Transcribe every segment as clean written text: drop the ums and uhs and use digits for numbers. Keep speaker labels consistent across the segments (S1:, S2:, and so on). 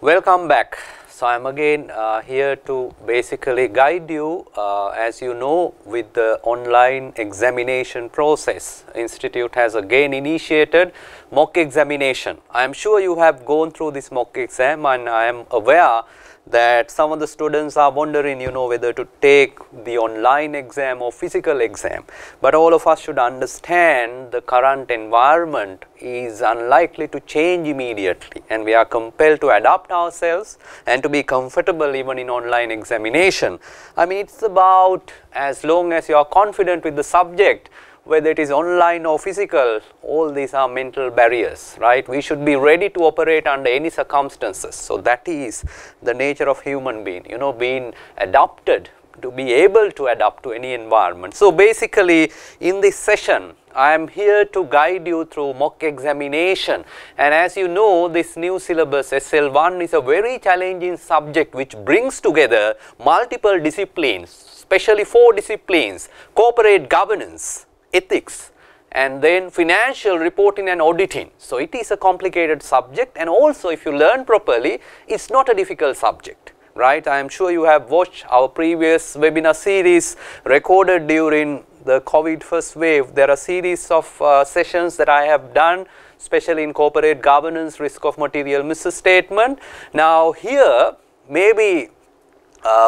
S1: Welcome back. So I am again here to basically guide you, as you know, with the online examination process. Institute has again initiated mock examination. I am sure you have gone through this mock exam, and I am aware that some of the students are wondering, whether to take the online exam or physical exam. But all of us should understand the current environment is unlikely to change immediately, and we are compelled to adapt ourselves and to be comfortable even in online examination. I mean, it's about as long as you are confident with the subject, whether it is online or physical, all these are mental barriers, right? We should be ready to operate under any circumstances. So that is the nature of human being, being adapted, to be able to adapt to any environment. So basically in this session, I am here to guide you through mock examination, and as you know, this new syllabus SL1 is a very challenging subject which brings together multiple disciplines, especially 4 disciplines: corporate governance, ethics, and then financial reporting and auditing. So it is a complicated subject, and also if you learn properly, it's not a difficult subject, right? I am sure you have watched our previous webinar series recorded during the COVID first wave. There are series of sessions that I have done, especially in corporate governance, risk of material misstatement. Now here, maybe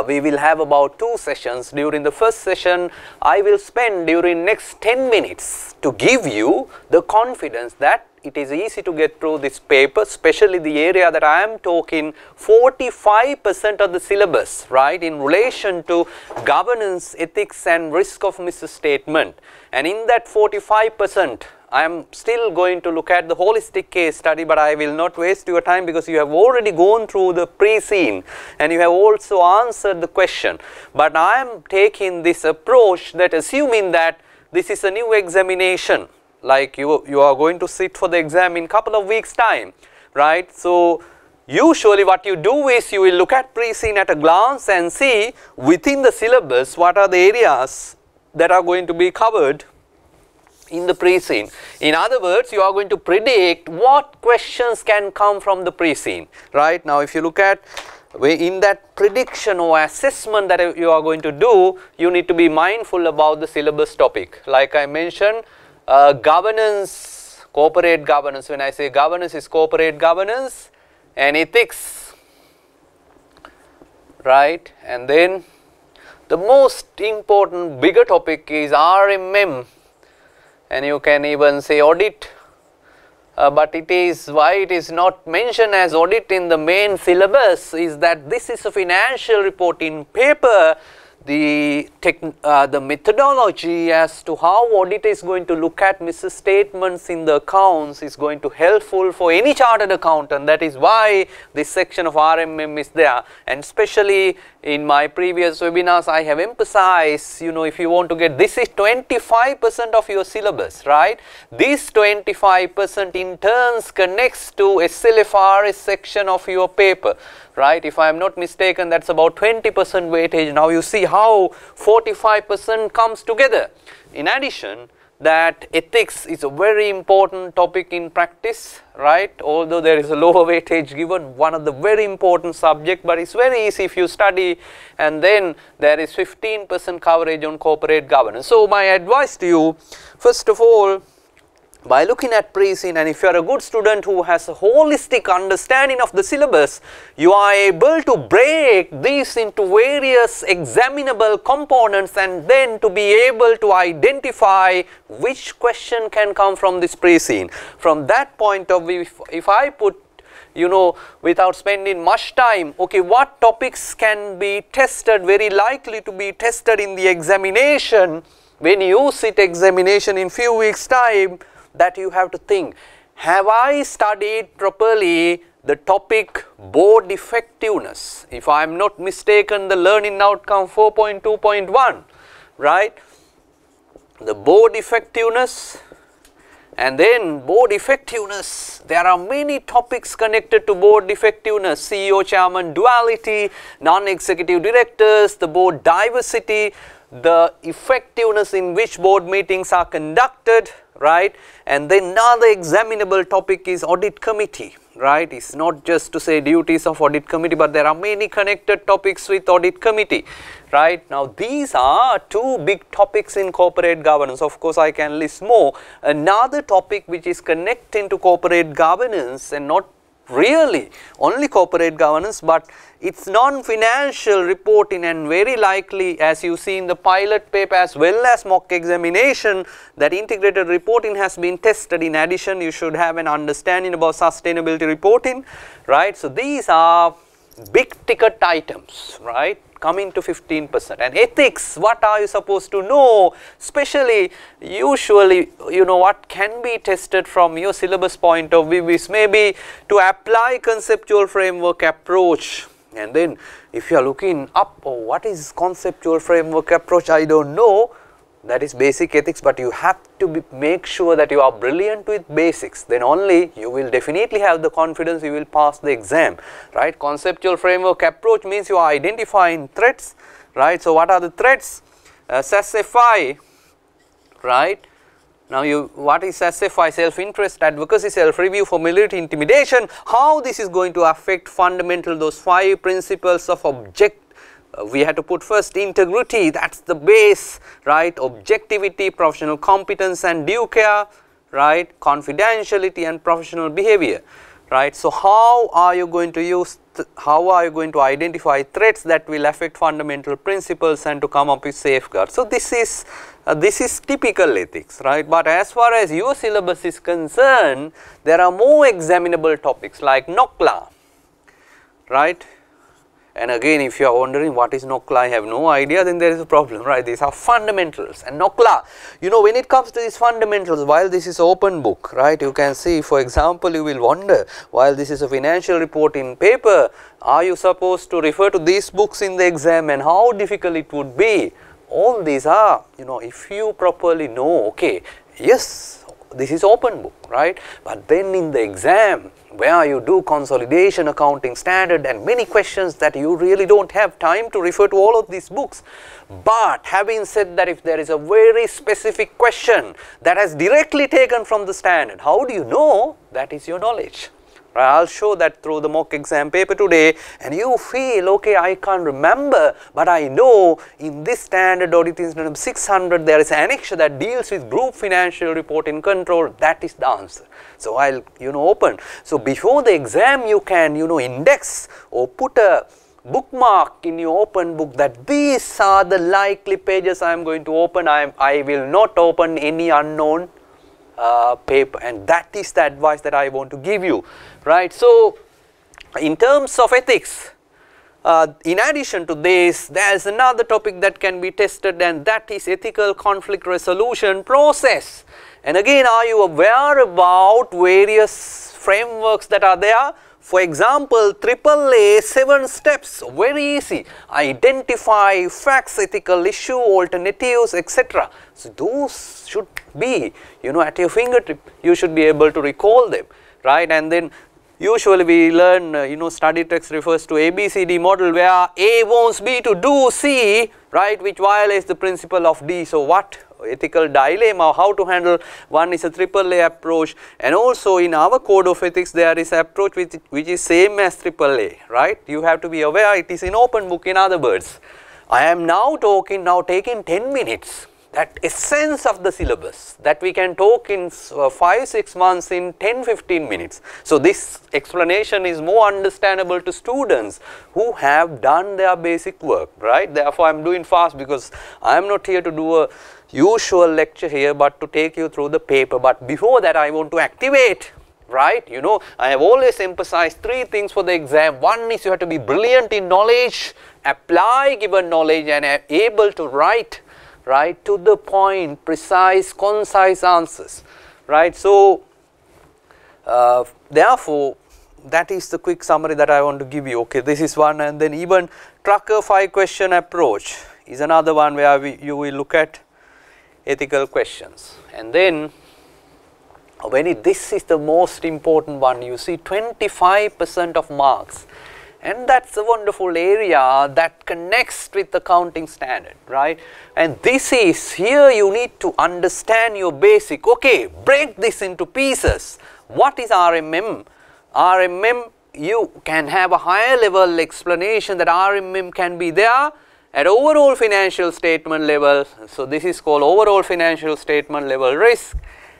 S1: we will have about 2 sessions. During the first session, I will spend during next 10 minutes to give you the confidence that it is easy to get through this paper, especially the area that I am talking 45% of the syllabus, right, in relation to governance, ethics and risk of misstatement. And in that 45%, I am still going to look at the holistic case study, but I will not waste your time because you have already gone through the Prescene and you have also answered the question. But I am taking this approach that, assuming that this is a new examination, like you are going to sit for the exam in a couple of weeks time, right? So usually what you do is you will look at Prescene at a glance and see within the syllabus what are the areas that are going to be covered in the Prescene. In other words, you are going to predict what questions can come from the Prescene, right? Now if you look at in that prediction or assessment that you are going to do, you need to be mindful about the syllabus topic. Like I mentioned, governance, corporate governance. When I say governance, is corporate governance and ethics, right? And then the most important bigger topic is RMM, and you can even say audit, but it is why it is not mentioned as audit in the main syllabus is that this is a financial reporting paper. The methodology as to how audit is going to look at misstatements in the accounts is going to helpful for any chartered accountant. That is why this section of RMM is there, and especially in my previous webinars I have emphasized, if you want to get, this is 25% of your syllabus, right? This 25% in turns connects to SLFRS section of your paper, right? If I am not mistaken, that's about 20% weightage. Now you see how 45% comes together. In addition, that ethics is a very important topic in practice, right? Although there is a lower weightage given, one of the very important subject, but it's very easy if you study. And then there is 15% coverage on corporate governance. So my advice to you, first of all, by looking at Prescene, and if you are a good student who has a holistic understanding of the syllabus, you are able to break these into various examinable components and then to be able to identify which question can come from this Prescene. From that point of view, if I put, without spending much time, okay, what topics can be tested, very likely to be tested in the examination, when you sit examination in few weeks time, that you have to think, have I studied properly the topic board effectiveness? If I am not mistaken, the learning outcome 4.2.1, right? The board effectiveness, and then board effectiveness, there are many topics connected to board effectiveness: CEO chairman duality, non-executive directors, the board diversity, the effectiveness in which board meetings are conducted, right? And then another examinable topic is audit committee, right? It's not just to say duties of audit committee, but there are many connected topics with audit committee, right? Now these are two big topics in corporate governance. Of course, I can list more. Another topic which is connecting to corporate governance, and not really only corporate governance, but it's non-financial reporting, and very likely, as you see in the pilot paper as well as mock examination, that integrated reporting has been tested. In addition, you should have an understanding about sustainability reporting, right? So these are big ticket items, right, coming to 15%. And ethics, what are you supposed to know? Especially, usually, you know, what can be tested from your syllabus point of view is maybe to apply conceptual framework approach. And then if you are looking up, oh, what is conceptual framework approach, I don't know, that is basic ethics, but you have to make sure that you are brilliant with basics, then only you will definitely have the confidence you will pass the exam, right? Conceptual framework approach means you are identifying threats, right? So what are the threats? SSFI, right? Now what is SFI? Self-interest, advocacy, self-review, familiarity, intimidation. How this is going to affect fundamental, those 5 principles of we have to put first integrity, that's the base, right? Objectivity, professional competence and due care, right? Confidentiality and professional behavior, right? So how are you going to use, how are you going to identify threats that will affect fundamental principles and to come up with safeguards? So this is typical ethics, right? But as far as your syllabus is concerned, there are more examinable topics like NOCLA, right? And again, if you are wondering what is NOCLA, I have no idea, then there is a problem, right? These are fundamentals. And NOCLA, you know, when it comes to these fundamentals, while this is open book, right, you can see, for example, you will wonder, while this is a financial reporting paper, are you supposed to refer to these books in the exam and how difficult it would be? All these are, you know, if you properly know, okay, yes, this is open book, right? But then in the exam, where you do consolidation, accounting standard and many questions that you really don't have time to refer to all of these books. But having said that, if there is a very specific question that has directly taken from the standard, how do you know? That is your knowledge. I'll show that through the mock exam paper today, and you feel, okay, I can't remember, but I know in this standard audit instrument 600 there is an annexure that deals with group financial reporting control. That is the answer. So I'll, you know, open. So before the exam you can, you know, index or put a bookmark in your open book that these are the likely pages I am going to open. I will not open any unknown paper, and that is the advice that I want to give you, right? So in terms of ethics, in addition to this, there is another topic that can be tested, and that is ethical conflict resolution process. And again, are you aware about various frameworks that are there? For example, AAA 7 steps, very easy. Identify facts, ethical issue, alternatives, etc. So those should be, you know, at your fingertip. You should be able to recall them, right? And then usually we learn, you know, study text refers to ABCD model where A wants B to do C, right, which violates the principle of D. So what? Ethical dilemma, how to handle. One is a AAA approach, and also in our code of ethics there is an approach which is same as AAA, right? You have to be aware it is in open book. In other words, I am now taking 10 minutes, that essence of the syllabus that we can talk in 5-6 months in 10-15 minutes. So this explanation is more understandable to students who have done their basic work, right? Therefore I am doing fast because I am not here to do a usual lecture here, but to take you through the paper. But before that I want to activate, right? You know, I have always emphasized 3 things for the exam. One is you have to be brilliant in knowledge, apply given knowledge, and able to write, right, to the point, precise, concise answers, right? So therefore that is the quick summary that I want to give you. Okay, this is one, and then even Trucker 5 question approach is another one where you will look at ethical questions. And then this is the most important one, you see 25% of marks, and that's a wonderful area that connects with the accounting standard, right? And this is, here you need to understand your basic, okay, break this into pieces. What is RMM? RMM, you can have a higher level explanation that RMM can be there at overall financial statement level. So, this is called overall financial statement level risk,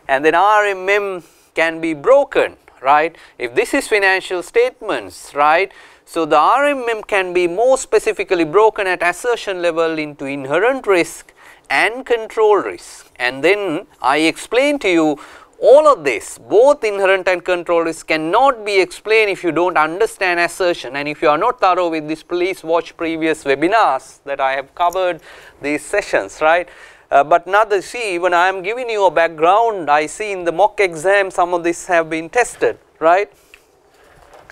S1: and then RMM can be broken, right. If this is financial statements, right. So, the RMM can be more specifically broken at assertion level into inherent risk and control risk, and then I explain to you all of this, both inherent and control risk, cannot be explained if you do not understand assertion, and if you are not thorough with this, please watch previous webinars that I have covered these sessions, right. But now see, when I am giving you a background, I see in the mock exam some of this have been tested, right.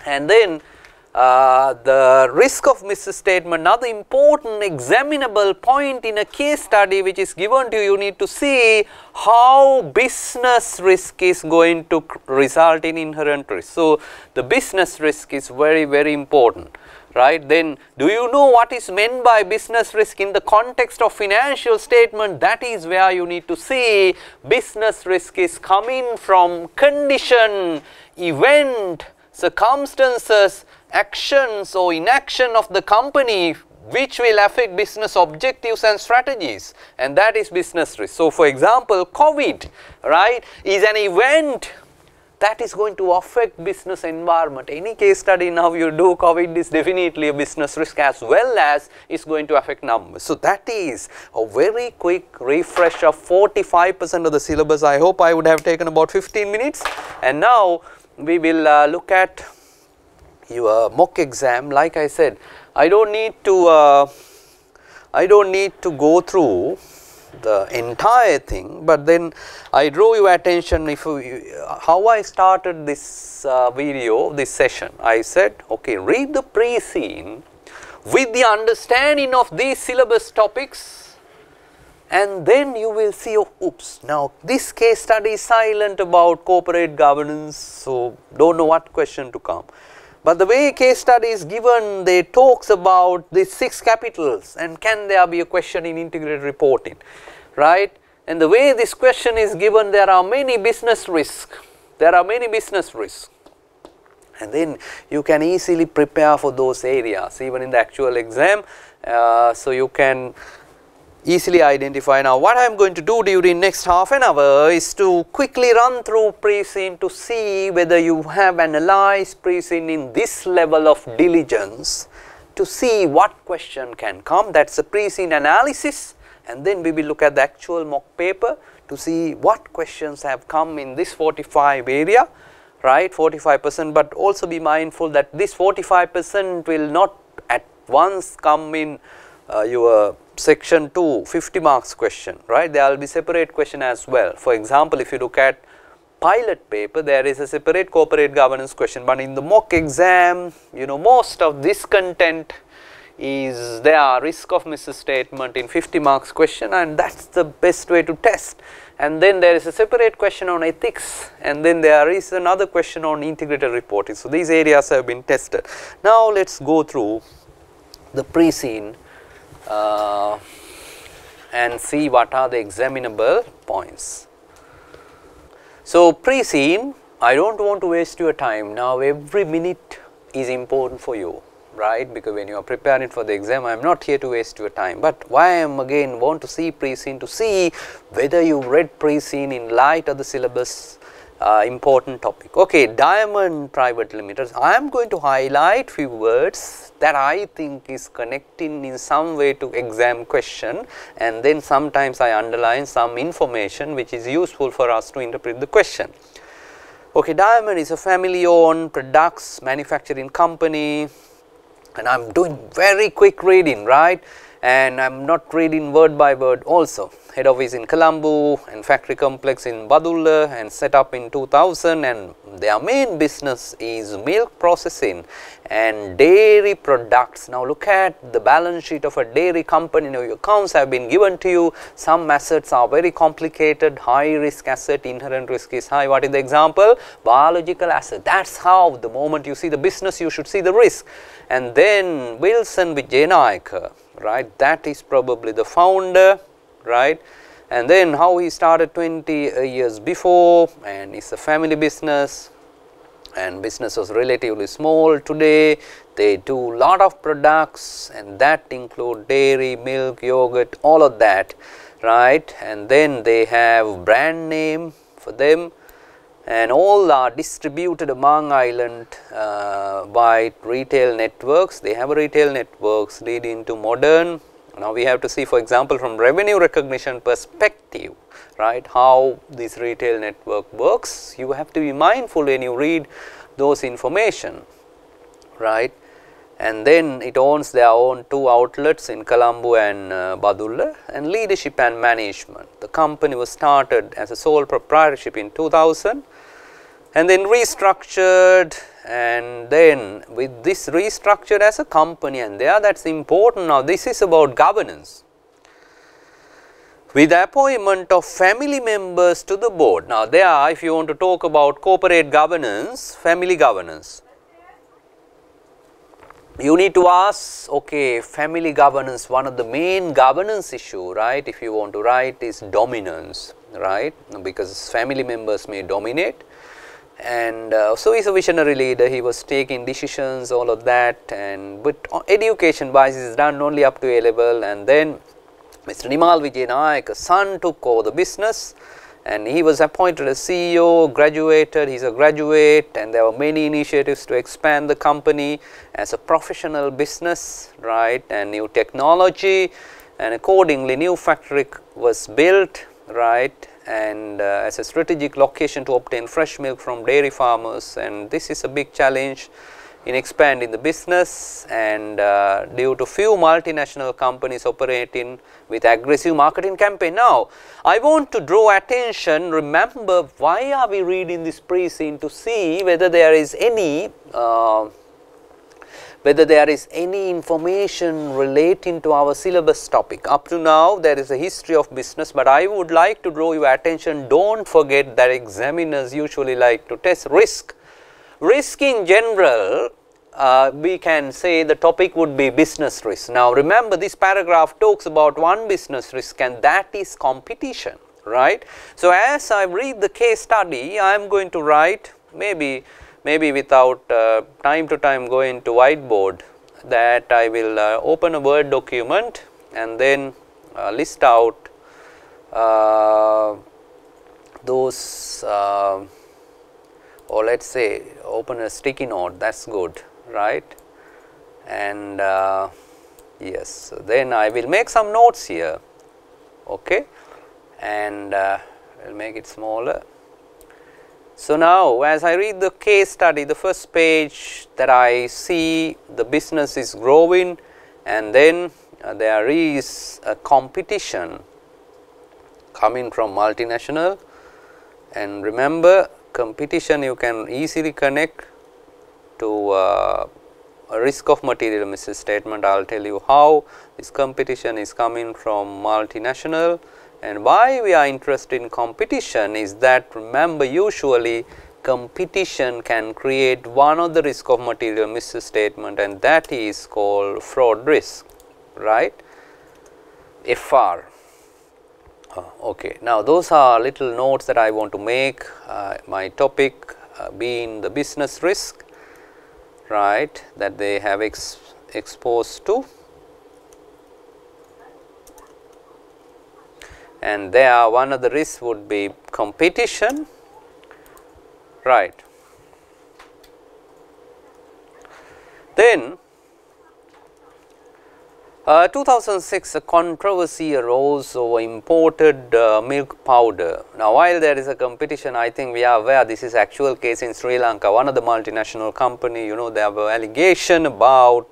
S1: And then the risk of misstatement, another important examinable point in a case study which is given to you, you need to see how business risk is going to result in inherent risk. So, the business risk is very, very important, right. Then do you know what is meant by business risk in the context of financial statement? That is where you need to see business risk is coming from condition, event, circumstances, actions or inaction of the company which will affect business objectives and strategies, and that is business risk. So, for example, COVID, right, is an event that is going to affect business environment. Any case study now you do, COVID is definitely a business risk as well as it's going to affect numbers. So, that is a very quick refresh of 45% of the syllabus. I hope I would have taken about 15 minutes, and now we will look at your mock exam. Like I said, I don't need to go through the entire thing, but then I draw your attention if how I started this video, this session. I said, okay, read the Prescene with the understanding of these syllabus topics, and then you will see, oh, oops, now this case study is silent about corporate governance, so don't know what question to come. But the way case study is given, they talks about the 6 capitals, and can there be a question in integrated reporting, right. And the way this question is given, there are many business risks, and then you can easily prepare for those areas even in the actual exam. So, you can easily identify. Now, what I am going to do during next half an hour is to quickly run through Prescene to see whether you have analyzed Prescene in this level of diligence to see what question can come. That is a Prescene analysis, and then we will look at the actual mock paper to see what questions have come in this 45 area, right, 45%, but also be mindful that this 45% will not at once come in your section 2 50 marks question, right. There will be separate question as well. For example, if you look at pilot paper, there is a separate corporate governance question, but in the mock exam, you know, most of this content is there, risk of misstatement in 50 marks question, and that is the best way to test. And then there is a separate question on ethics, and then there is another question on integrated reporting. So, these areas have been tested. Now, let us go through the Prescene and see what are the examinable points. So, Prescene, I do not want to waste your time. Now, every minute is important for you, right, because when you are preparing for the exam, I am not here to waste your time. But why I am again want to see Prescene, to see whether you read Prescene in light of the syllabus important topic. Okay, Diamond Private Limited, I am going to highlight few words that I think is connecting in some way to exam question, and then sometimes I underline some information which is useful for us to interpret the question. Okay, Diamond is a family owned products manufacturing company, and I am doing very quick reading, right, and I am not reading word by word also. Head office in Colombo and factory complex in Badulla, and set up in 2000, and their main business is milk processing and dairy products. Now, look at the balance sheet of a dairy company. Now, your accounts have been given to you. Some assets are very complicated, high risk asset, inherent risk is high. What is the example? Biological asset. That is how the moment you see the business, you should see the risk. And then Wilson Vijayanaika, right, that is probably the founder, right, and then how he started 20 years before, and it's a family business. and business was relatively small. Today they do lot of products, and that include dairy, milk, yogurt, all of that, right. And then they have brand name for them, and all are distributed among island by retail networks. They have retail networks leading to modern. Now we have to see, for example, from revenue recognition perspective, right, how this retail network works. You have to be mindful when you read those information, right. And then it owns their own 2 outlets in Colombo and Badulla. And leadership and management. The company was started as a sole proprietorship in 2000, and then restructured, and then with this restructured as a company, and there that's important. Now this is about governance, with the appointment of family members to the board. Now there, if you want to talk about corporate governance, family governance, you need to ask, okay, family governance, one of the main governance issue, right, if you want to write, is dominance, right, because family members may dominate. And so he's a visionary leader, he was taking decisions, all of that, and but education wise is done only up to A level. And then Mr. Nimal Vijayanayaka's son took over the business, and he was appointed as CEO, graduated, he is a graduate, and there were many initiatives to expand the company as a professional business, right, and new technology, and accordingly new factory was built, right, and as a strategic location to obtain fresh milk from dairy farmers. And this is a big challenge in expanding the business, and due to few multinational companies operating with aggressive marketing campaign. Now I want to draw attention, remember, why are we reading this Prescene? To see whether there is any information relating to our syllabus topic. Up to now there is a history of business, but I would like to draw your attention, don't forget that examiners usually like to test risk. Risk in general, we can say the topic would be business risk. Now remember, this paragraph talks about one business risk, and that is competition, right. So as I read the case study, I am going to write, maybe without time to time going to whiteboard, that I will open a Word document and then list out those or let us say open a sticky note, that is good, right. And yes, so then I will make some notes here, okay, and I will make it smaller. So now as I read the case study, the first page that I see, the business is growing, and then there is a competition coming from multinational. And remember, competition you can easily connect to a risk of material misstatement. I will tell you how this competition is coming from multinational. And why we are interested in competition is that, remember, usually competition can create one of the risk of material misstatement, and that is called fraud risk, right, FR. Okay. Now those are little notes that I want to make. My topic being the business risk, right, that they have exposed to. And there one of the risks would be competition, right. Then 2006 a controversy arose over imported milk powder. Now while there is a competition, I think we are aware this is actual case in Sri Lanka. One of the multinational company, there were allegation about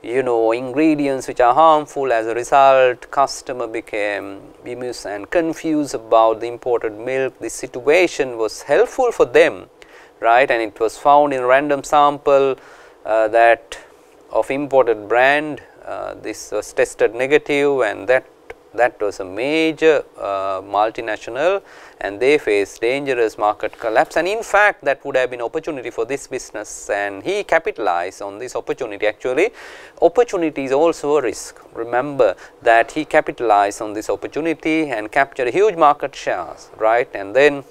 S1: ingredients which are harmful. As a result, customer became bemused and confused about the imported milk. This situation was helpful for them, right, and it was found in random sample that of imported brand. This was tested negative, and that was a major multinational, and they faced dangerous market collapse. And in fact, that would have been opportunity for this business, and he capitalized on this opportunity. Actually, opportunity is also a risk. Remember that he capitalized on this opportunity and captured huge market shares, right. And then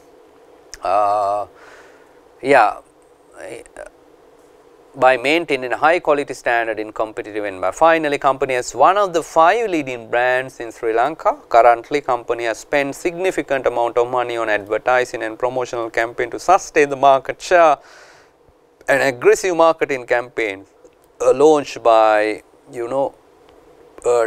S1: by maintaining a high quality standard in competitive environment. Finally, company has one of the 5 leading brands in Sri Lanka. Currently, company has spent significant amount of money on advertising and promotional campaign to sustain the market share. An aggressive marketing campaign launched by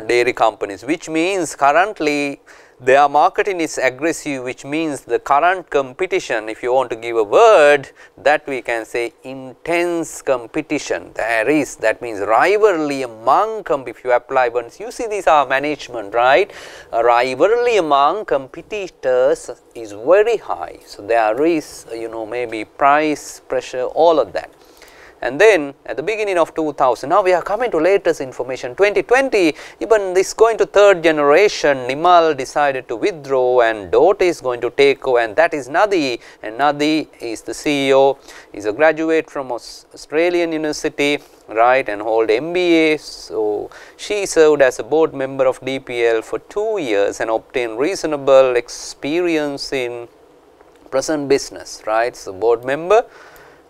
S1: dairy companies, which means currently their marketing is aggressive, which means the current competition, if you want to give a word, that we can say intense competition. There is, that means rivalry among, if you apply once, you see these are management, right? A rivalry among competitors is very high. So, there is maybe price pressure, all of that. And then at the beginning of 2000, now we are coming to latest information, 2020, even this going to third generation, Nimal decided to withdraw and Dote is going to take over, and that is Nadi, and Nadi is the CEO, is a graduate from Australian University, right, and hold MBA. So, she served as a board member of DPL for 2 years and obtained reasonable experience in present business, right. So, board member.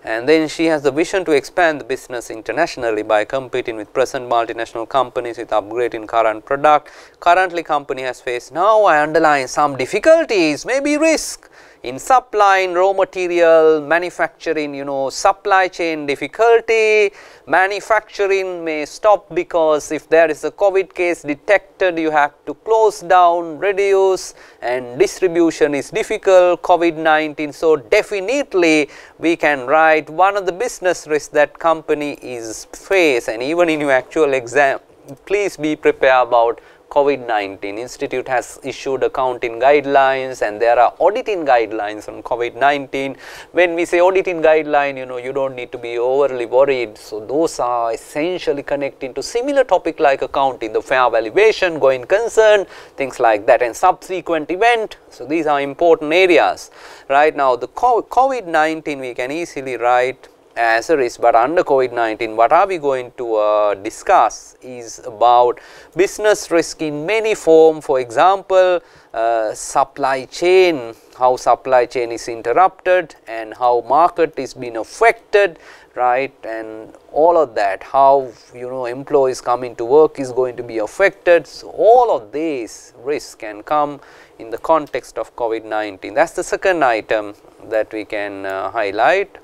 S1: And then she has the vision to expand the business internationally by competing with present multinational companies with upgrading current product. Currently, company has faced, now I underline, some difficulties, maybe risk in supplying raw material, manufacturing, supply chain difficulty, manufacturing may stop because if there is a COVID case detected, you have to close down, reduce, and distribution is difficult, COVID-19. So, definitely we can write one of the business risks that company is face, and even in your actual exam, please be prepared about COVID-19. Institute has issued accounting guidelines and there are auditing guidelines on COVID-19. When we say auditing guideline, you don't need to be overly worried. So, those are essentially connecting to similar topic like accounting, the fair valuation, going concern, things like that, and subsequent event. So, these are important areas. Right now, the COVID-19 we can easily write as a risk, but under COVID-19 what are we going to discuss is about business risk in many form. For example, supply chain, how supply chain is interrupted and how market is being affected, right, and all of that, how employees coming to work is going to be affected. So, all of these risks can come in the context of COVID-19. That is the second item that we can highlight.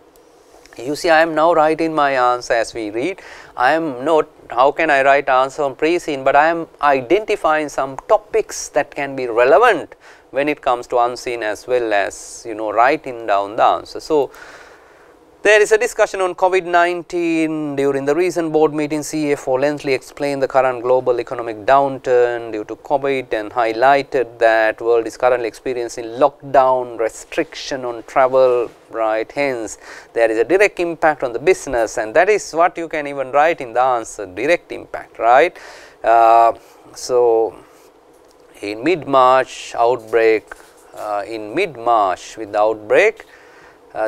S1: You see, I am now writing my answer as we read. I am not, how can I write answer on Prescene, but I am identifying some topics that can be relevant when it comes to unseen as well as writing down the answer. So, there is a discussion on COVID-19 during the recent board meeting. CFO lengthily explained the current global economic downturn due to COVID and highlighted that world is currently experiencing lockdown, restriction on travel, right. Hence, there is a direct impact on the business, and that is what you can even write in the answer, direct impact, right. So, in mid-March outbreak, with the outbreak,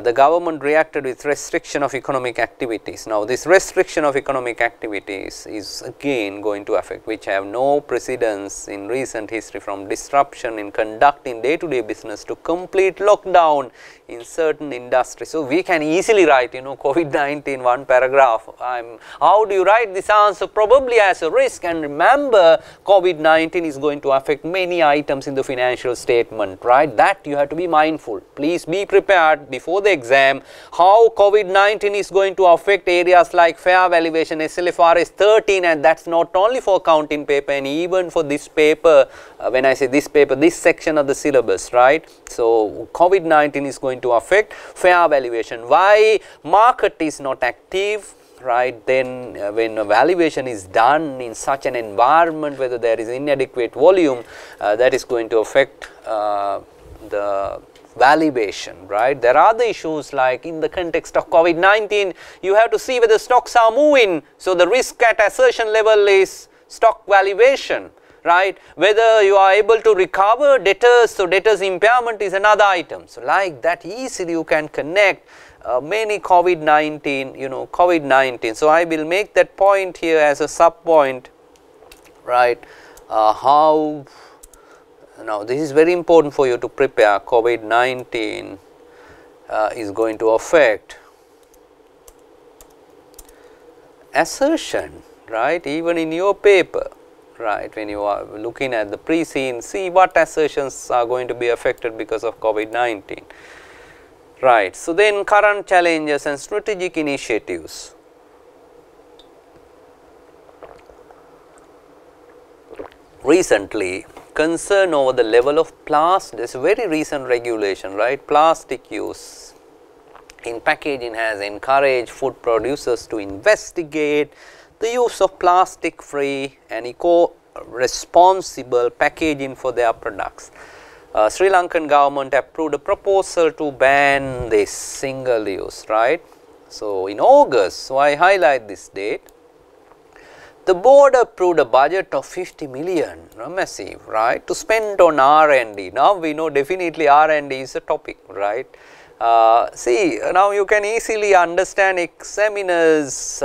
S1: the government reacted with restriction of economic activities. Now, this restriction of economic activities is again going to affect, which have no precedence in recent history, from disruption in conducting day-to-day business to complete lockdown in certain industries. So, we can easily write COVID-19 one paragraph. How do you write this answer? Probably as a risk, and remember COVID-19 is going to affect many items in the financial statement, right. That you have to be mindful. Please be prepared before the exam how COVID-19 is going to affect areas like fair valuation, SL1 13, and that is not only for accounting paper and even for this paper. When I say this paper, this section of the syllabus, right. So, COVID-19 is going to affect fair valuation. Why? Market is not active, right. Then when a valuation is done in such an environment, whether there is inadequate volume, that is going to affect the valuation, right. There are other issues like in the context of COVID-19, you have to see whether stocks are moving. So, the risk at assertion level is stock valuation, right. Whether you are able to recover debtors, so debtors impairment is another item. So, like that easily you can connect many COVID-19, COVID-19. So, I will make that point here as a sub point, right, how. Now, this is very important for you to prepare. COVID-19 is going to affect assertion, right, even in your paper, right, when you are looking at the Prescene, see what assertions are going to be affected because of COVID-19, right. So, then current challenges and strategic initiatives. Recently, concern over the level of plastic, this very recent regulation, right, plastic use in packaging has encouraged food producers to investigate the use of plastic free and eco-responsible packaging for their products. Sri Lankan government approved a proposal to ban this single use, right. So, in August, so I highlight this date, the board approved a budget of 50 million, massive, right, to spend on R&D. Now, we know definitely R&D is a topic, right. See, now you can easily understand examiner's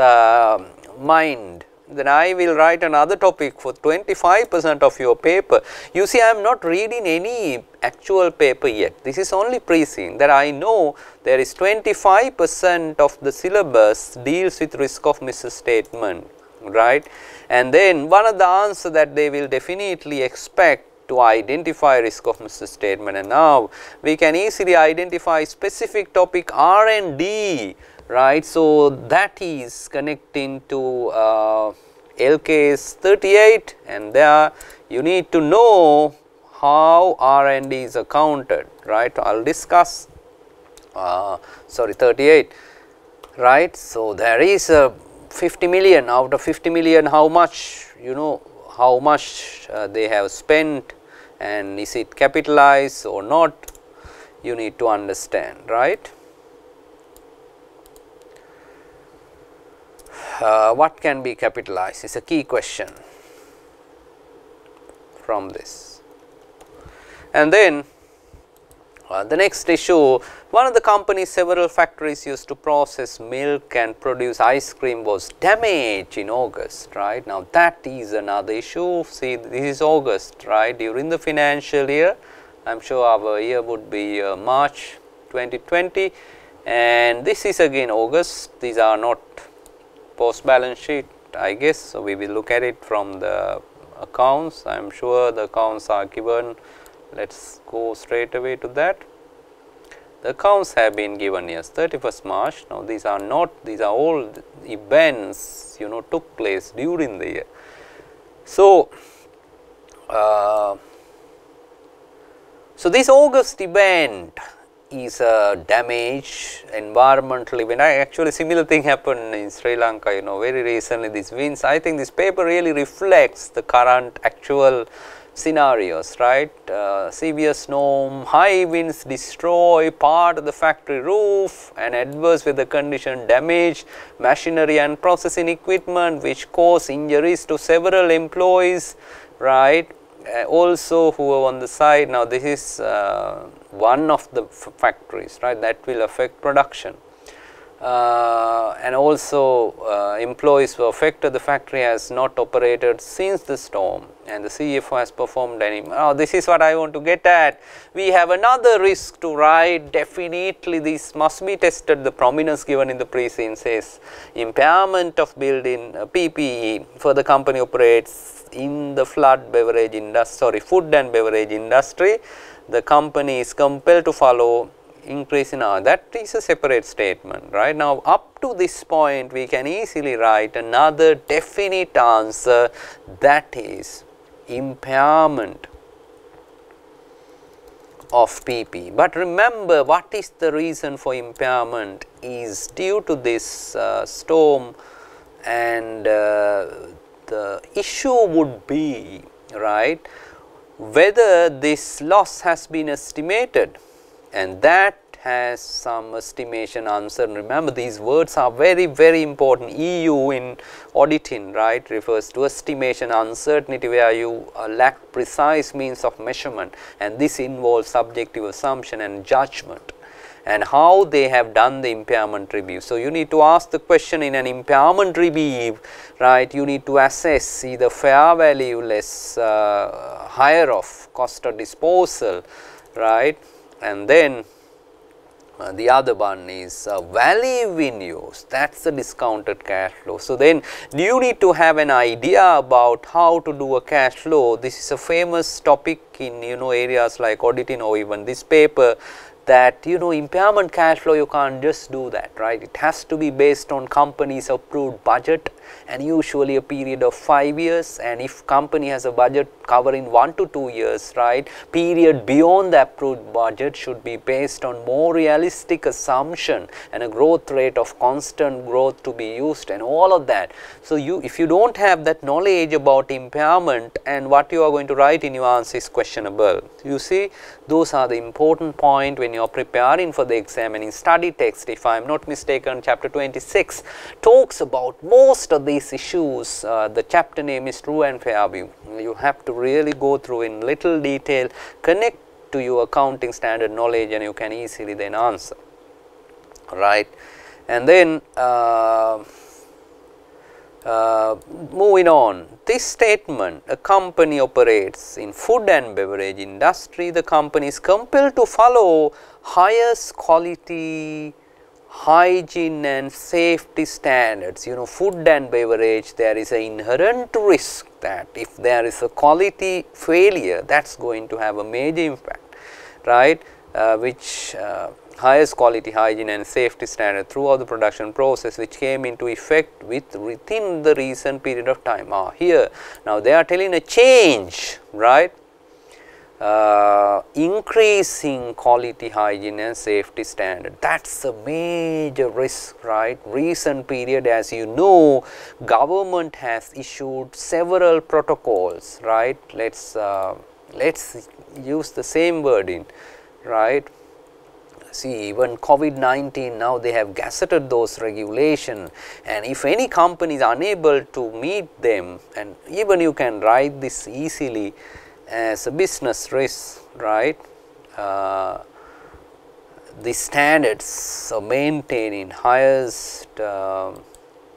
S1: mind. Then I will write another topic for 25% of your paper. You see, I am not reading any actual paper yet. This is only Prescene, that I know there is 25% of the syllabus deals with risk of misstatement, right. And then one of the answer that they will definitely expect to identify risk of misstatement, and now we can easily identify specific topic R&D, right. So, that is connecting to LKS 38, and there you need to know how R&D is accounted, right. I will discuss 38, right. So, there is a 50 million, out of 50 million how much, you know, how much they have spent and is it capitalized or not, you need to understand, right. What can be capitalized is a key question from this. And then the next issue, one of the company's several factories used to process milk and produce ice cream was damaged in August, right. Now, that is another issue. See, this is August, right, during the financial year. I am sure our year would be March 2020, and this is again August. These are not post balance sheet, I guess. So, we will look at it from the accounts. I am sure the accounts are given. Let us go straight away to that. The accounts have been given, yes, 31st March. Now, these are not, these are all events, you know, took place during the year. So, this August event is a damage environmental event. Actually, similar thing happened in Sri Lanka, you know, very recently. These winds, I think this paper really reflects the current actual scenarios, right. Severe storm, high winds destroy part of the factory roof, and adverse weather condition damage machinery and processing equipment, which cause injuries to several employees, right. Also who are on the side. Now, this is one of the factories, right, that will affect production. And also employees were affected. The factory has not operated since the storm, and the CFO has performed any. Now, this is what I want to get at. We have another risk to write. Definitely, this must be tested. The prominence given in the Prescene says impairment of building PPE for the company operates in the food and beverage industry. The company is compelled to follow increase in R. That is a separate statement, right. Now, up to this point, we can easily write another definite answer, that is impairment of PP. But remember, what is the reason for impairment is due to this storm, and the issue would be, right, whether this loss has been estimated, and that has some estimation answer. Remember, these words are very, very important. EU in auditing, right, refers to estimation uncertainty, where you lack precise means of measurement, and this involves subjective assumption and judgment, and how they have done the impairment review. So, you need to ask the question in an impairment review, right. You need to assess either fair value less higher of cost of disposal, right. And then The other one is value in use, that is the discounted cash flow. So, then you need to have an idea about how to do a cash flow. This is a famous topic in areas like auditing or even this paper, that impairment cash flow, you can't just do that, right. It has to be based on company's approved budget, and usually a period of 5 years, and if company has a budget covering 1 to 2 years, right, period beyond the approved budget should be based on more realistic assumption and a growth rate of constant growth to be used and all of that. So, if you do not have that knowledge about impairment, and what you are going to write in your answer is questionable. You see, those are the important point when you are preparing for the exam. And in study text, if I am not mistaken, chapter 26 talks about most of these issues. The chapter name is True and Fair View. You have to really go through in little detail, connect to your accounting standard knowledge, and you can easily then answer, right. And then moving on, this statement, a company operates in food and beverage industry, the company is compelled to follow highest quality, hygiene and safety standards. Food and beverage, there is an inherent risk that if there is a quality failure, that is going to have a major impact, right, which highest quality, hygiene and safety standard throughout the production process, which came into effect within the recent period of time. Here, now they are telling a change, right, increasing quality, hygiene and safety standard. That is a major risk, right. Recent period, as you know, government has issued several protocols, right. Let's use the same wording, right. See, even COVID-19, now they have gazetted those regulations, and if any company is unable to meet them, and even you can write this easily as a business risk, right. The standards are maintaining highest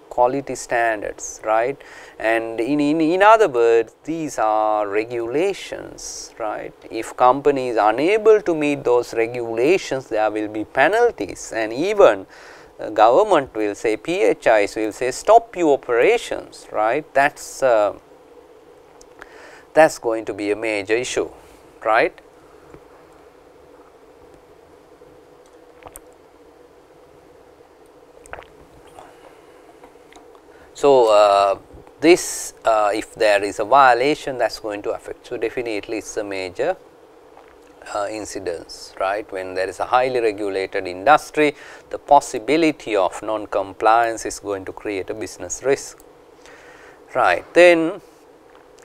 S1: quality standards, right, and in other words, these are regulations, right. If company is unable to meet those regulations, there will be penalties, and even government will say, PHIs will say, stop your operations, right. That's going to be a major issue, right. So, this if there is a violation, that is going to affect. So, definitely it is a major incidence, right. When there is a highly regulated industry, the possibility of non-compliance is going to create a business risk, right. Then,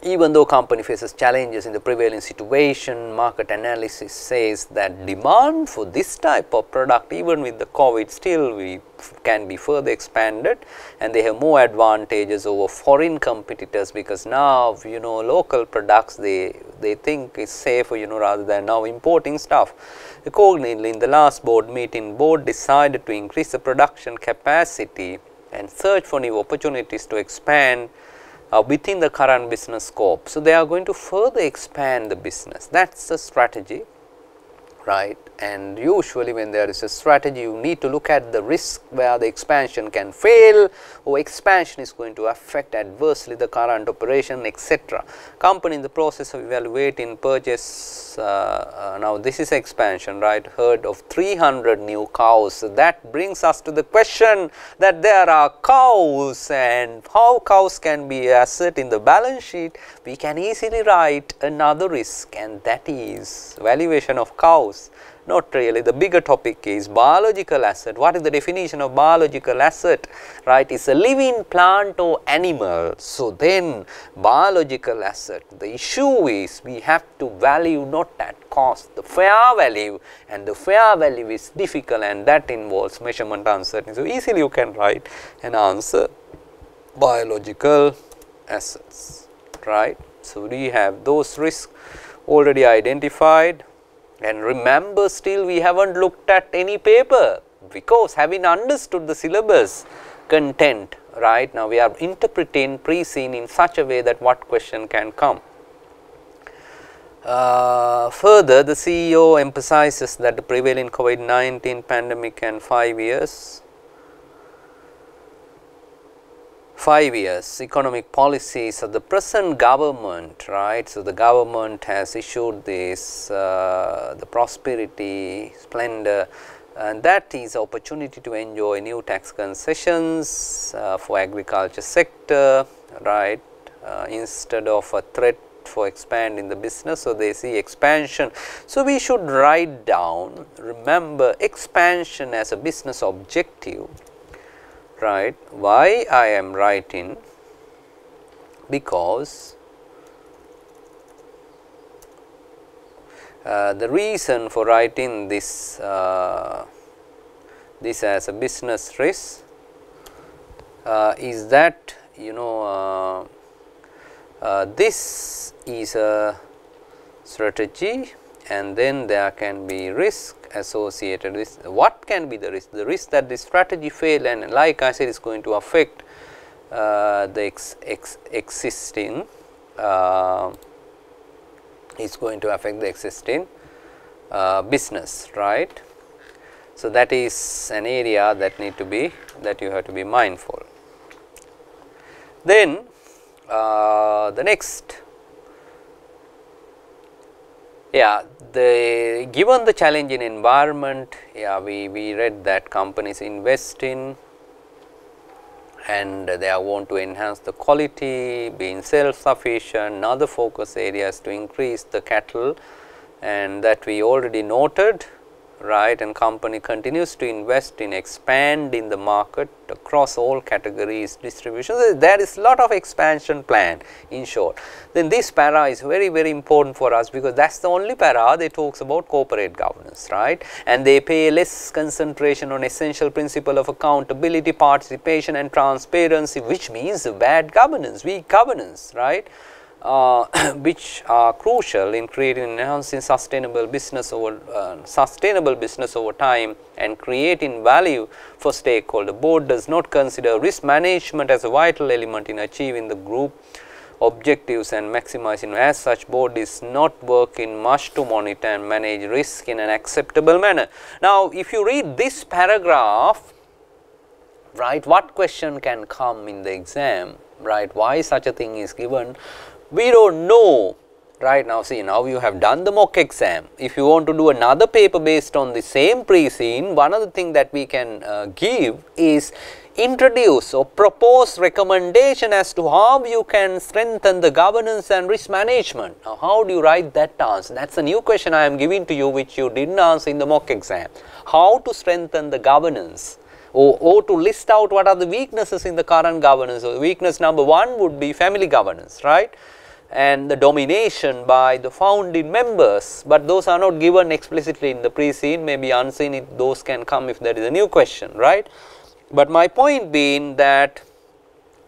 S1: even though company faces challenges in the prevailing situation, market analysis says that demand for this type of product, even with the COVID, still can be further expanded, and they have more advantages over foreign competitors, because now local products they think is safer rather than now importing stuff. Accordingly, in the last board meeting, board decided to increase the production capacity and search for new opportunities to expand within the current business scope. So, they are going to further expand the business, that is the strategy, right. And usually when there is a strategy, you need to look at the risk where the expansion can fail, or expansion is going to affect adversely the current operation, etc. Company in the process of evaluating purchase, now this is expansion, right, herd of 300 new cows. So, that brings us to the question that there are cows, and how cows can be an asset in the balance sheet. We can easily write another risk, and that is valuation of cows. Not really. The bigger topic is biological asset. What is the definition of biological asset? Right, it's a living plant or animal. So, then biological asset, the issue is we have to value not at cost, the fair value, and the fair value is difficult, and that involves measurement uncertainty. So, easily you can write an answer, biological assets, right. So, we have those risks already identified. And remember, still we have not looked at any paper, because having understood the syllabus content, right, now we are interpreting Prescene in such a way that what question can come. Further, the CEO emphasizes that the prevailing COVID-19 pandemic and 5 years economic policies of the present government, right. So, the government has issued this the prosperity, splendor, and that is opportunity to enjoy new tax concessions for agriculture sector, right, instead of a threat for expanding the business. So, they see expansion. So, we should write down, remember expansion as a business objective, right. Why I am writing? Because the reason for writing this this as a business risk is that, you know, this is a strategy, and then there can be risk associated with. What can be the risk? The risk that the strategy fail, and like I said, is going to affect the existing is going to affect the existing business, right. So, that is an area that need to be, that you have to be mindful. Then the next, given the challenging environment, we read that companies invest in, and they want to enhance the quality, being self-sufficient. Other focus areas to increase the cattle, and that we already noted, right, and company continues to invest in expanding the market across all categories, distribution. So, there is a lot of expansion plan, in short. Then this para is very, very important for us, because that is the only para that talks about corporate governance, right, and they pay less concentration on essential principle of accountability, participation and transparency, which means bad governance, weak governance, right. Which are crucial in creating and enhancing sustainable business over time and creating value for stakeholder. Board does not consider risk management as a vital element in achieving the group objectives and maximizing. As such, board is not working much to monitor and manage risk in an acceptable manner. Now, if you read this paragraph, right, what question can come in the exam, right, why such a thing is given? We do not know right now. See, now you have done the mock exam. If you want to do another paper based on the same Prescene, one of the things that we can give is introduce or propose recommendation as to how you can strengthen the governance and risk management. Now, how do you write that answer? That is a new question I am giving to you, which you did not answer in the mock exam. How to strengthen the governance, or to list out what are the weaknesses in the current governance. So, weakness number 1 would be family governance, right, and the domination by the founding members, but those are not given explicitly in the Prescene, maybe unseen, those can come if there is a new question, right. But my point being that,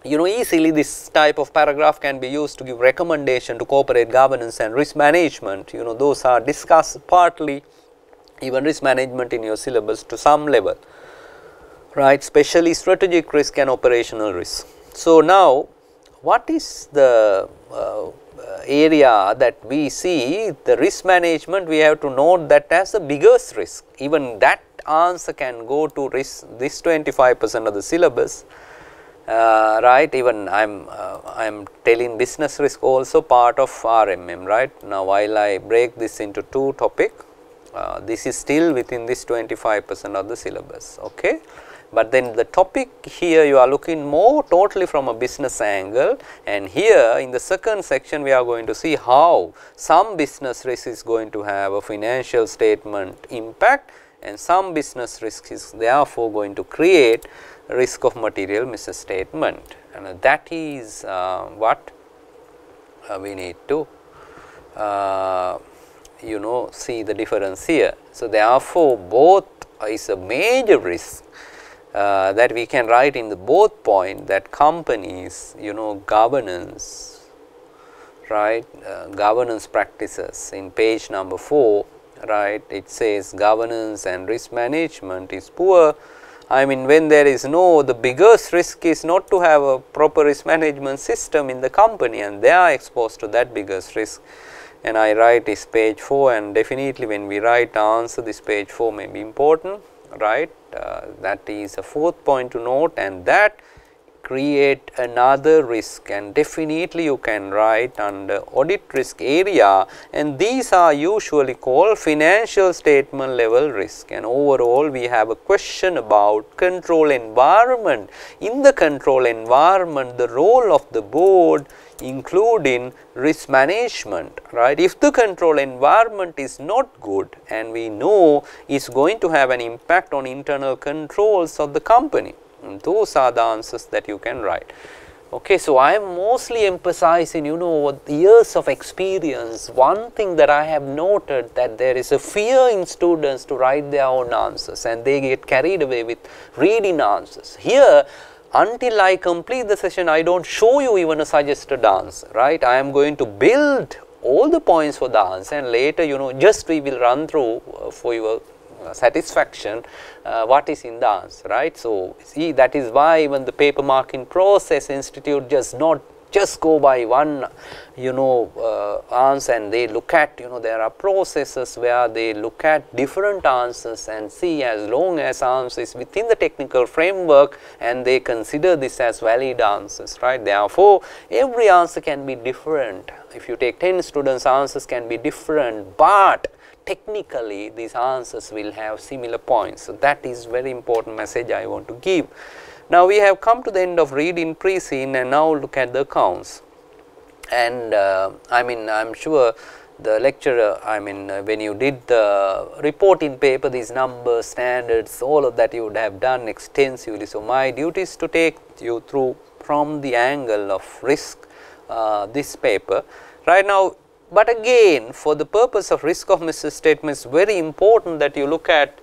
S1: you know, easily this type of paragraph can be used to give recommendation to corporate governance and risk management. You know, those are discussed partly, even risk management in your syllabus to some level, right, especially strategic risk and operational risk. So, now what is the area that we see the risk management? We have to note that as the biggest risk, even that answer can go to risk, this 25% of the syllabus, right. Even I am telling business risk also part of RMM, right. Now, while I break this into 2 topic, this is still within this 25% of the syllabus, okay. But then the topic here you are looking more totally from a business angle, and here in the second section we are going to see how some business risk is going to have a financial statement impact, and some business risk is therefore going to create risk of material misstatement, and that is what we need to you know, see the difference here. So, therefore, both is a major risk that we can write in the both point, that companies, you know, governance, right, governance practices in page number 4, right, it says governance and risk management is poor. I mean, when there is no, the biggest risk is not to have a proper risk management system in the company, and they are exposed to that biggest risk. and I write is page 4, and definitely when we write answer, this page 4 may be important, right. That is a fourth point to note, and that create another risk, and definitely you can write under audit risk area, and these are usually called financial statement level risk. And overall we have a question about control environment. In the control environment, the role of the board including risk management, right. If the control environment is not good, and we know it's going to have an impact on internal controls of the company. And those are the answers that you can write. Okay, so I am mostly emphasizing, over the years of experience, one thing that I have noted, that there is a fear in students to write their own answers, and they get carried away with reading answers. Here, until I complete the session, I don't show you even a suggested answer, right. I am going to build all the points for the answer, and later, just we will run through for your satisfaction what is in the answer, right. So, see, that is why even the paper marking process institute does not just go by one answer, and they look at, there are processes where they look at different answers and see, as long as answer is within the technical framework, and they consider this as valid answers, right. Therefore, every answer can be different. If you take 10 students, answers can be different, but technically these answers will have similar points. So, that is very important message I want to give. Now, we have come to the end of reading Prescene, and now look at the accounts. And I am sure the lecturer, when you did the reporting paper, these numbers, standards, all of that you would have done extensively. So, my duty is to take you through from the angle of risk this paper right now. But again, for the purpose of risk of misstatement, it's very important that you look at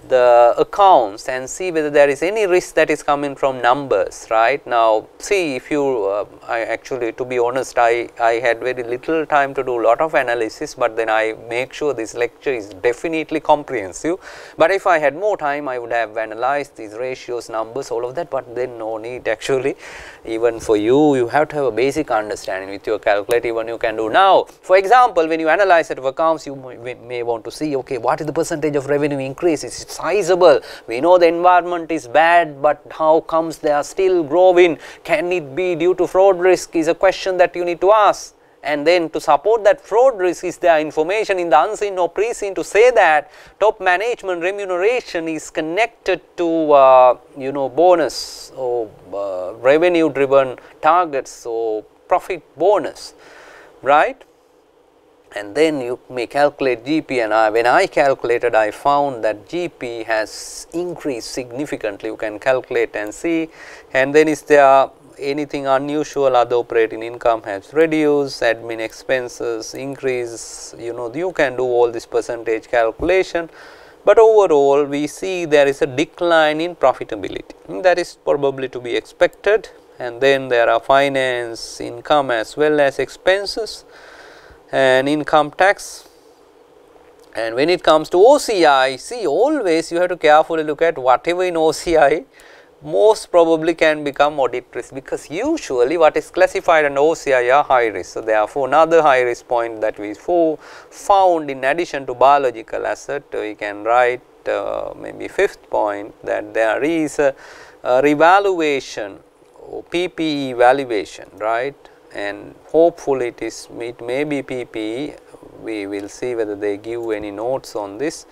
S1: the accounts and see whether there is any risk that is coming from numbers, right. Now, see, if you, I actually, to be honest, I had very little time to do a lot of analysis, but then I make sure this lecture is definitely comprehensive. But if I had more time, I would have analyzed these ratios, numbers, all of that, but then no need actually. Even for you, you have to have a basic understanding with your calculator, even you can do now. For example, when you analyze set of accounts, you may want to see, okay, what is the percentage of revenue increase? Is it sizable? We know the environment is bad, but how comes they are still growing? Can it be due to fraud risk? Is a question that you need to ask. And then to support that fraud risk, is there information in the unseen or preseen to say that top management remuneration is connected to bonus or revenue driven targets or profit bonus, right. And then you may calculate GP, and when I calculated, I found that GP has increased significantly. You can calculate and see. And then is there anything unusual? Other operating income has reduced, admin expenses increase, you can do all this percentage calculation. But overall, we see there is a decline in profitability. That is probably to be expected. And then there are finance income as well as expenses and income tax. And when it comes to OCI, see, always you have to carefully look at whatever in OCI most probably can become audit risk, because usually what is classified under OCI are high risk. So, therefore, another high risk point that we found in addition to biological asset, we can write maybe fifth point, that there is a revaluation or PPE valuation, right. And hopefully it may be PPE. We will see whether they give any notes on this.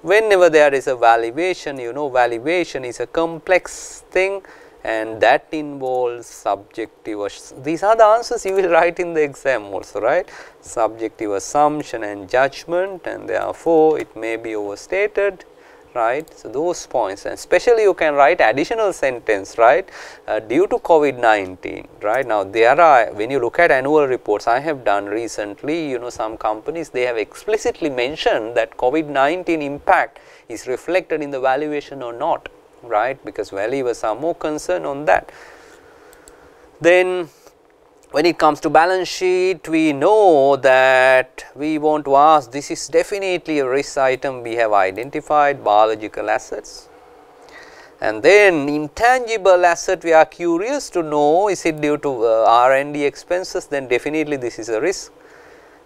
S1: Whenever there is a valuation, valuation is a complex thing, and that involves subjective. These are the answers you will write in the exam also, right. Subjective assumption and judgment, and therefore it may be overstated, right. So, those points, and especially you can write additional sentence, right, due to COVID-19, right. Now, there are, when you look at annual reports, I have done recently, some companies, they have explicitly mentioned that COVID-19 impact is reflected in the valuation or not, right, because valuers are more concerned on that. Then, when it comes to balance sheet, we know that we want to ask, this is definitely a risk item we have identified, biological assets. And then intangible asset, we are curious to know, is it due to R&D expenses, then definitely this is a risk.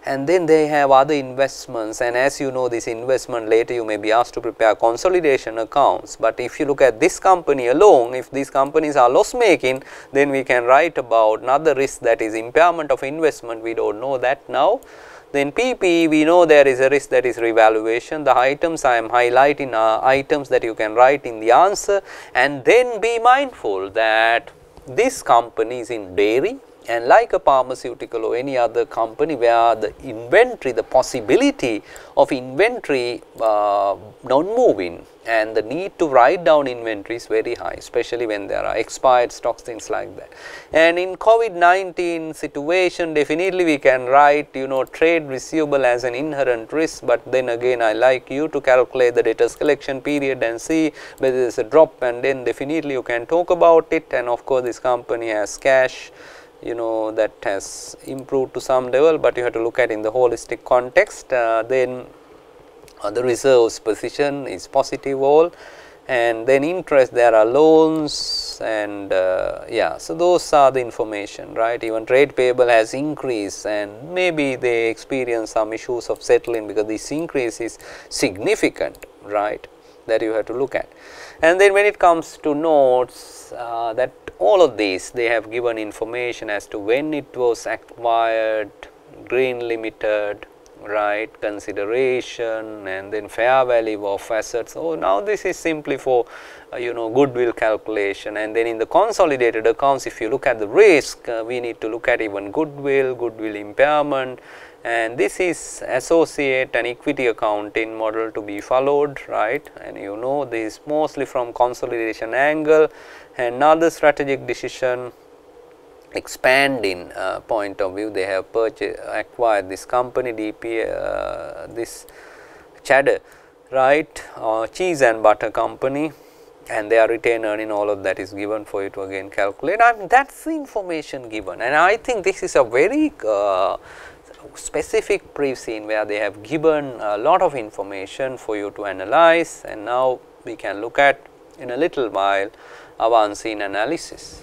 S1: and then they have other investments, and as you know, this investment later you may be asked to prepare consolidation accounts. But if you look at this company alone, if these companies are loss making, then we can write about another risk, that is impairment of investment. We do not know that now. Then PP, we know there is a risk, that is revaluation. The items I am highlighting are items that you can write in the answer, and then be mindful that this company is in dairy, and like a pharmaceutical or any other company where the inventory, the possibility of inventory non-moving and the need to write down inventory is very high, especially when there are expired stocks, things like that. And in COVID-19 situation, definitely we can write, you know, trade receivable as an inherent risk, but then again I like you to calculate the debtors collection period and see whether there is a drop, and then definitely you can talk about it. And of course, this company has cash, you know, that has improved to some level, but you have to look at in the holistic context. Then the reserves position is positive all, and then interest, there are loans, and yeah, so those are the information, right. Even trade payable has increased, and maybe they experience some issues of settling because this increase is significant, right, that you have to look at. And then when it comes to notes, that all of these, they have given information as to when it was acquired, Green Limited, right, consideration, and then fair value of assets. Oh, now this is simply for you know, goodwill calculation. And then in the consolidated accounts, if you look at the risk, we need to look at even goodwill impairment, and this is associate and equity accounting model to be followed, right. And you know, this is mostly from consolidation angle. And another strategic decision, expanding point of view, they have acquired this company DP, this Cheddar, right, cheese and butter company, and their retained earning, all of that is given for you to again calculate. I mean, that is the information given, and I think this is a very specific Prescene where they have given a lot of information for you to analyze. And now we can look at in a little while our unseen analysis.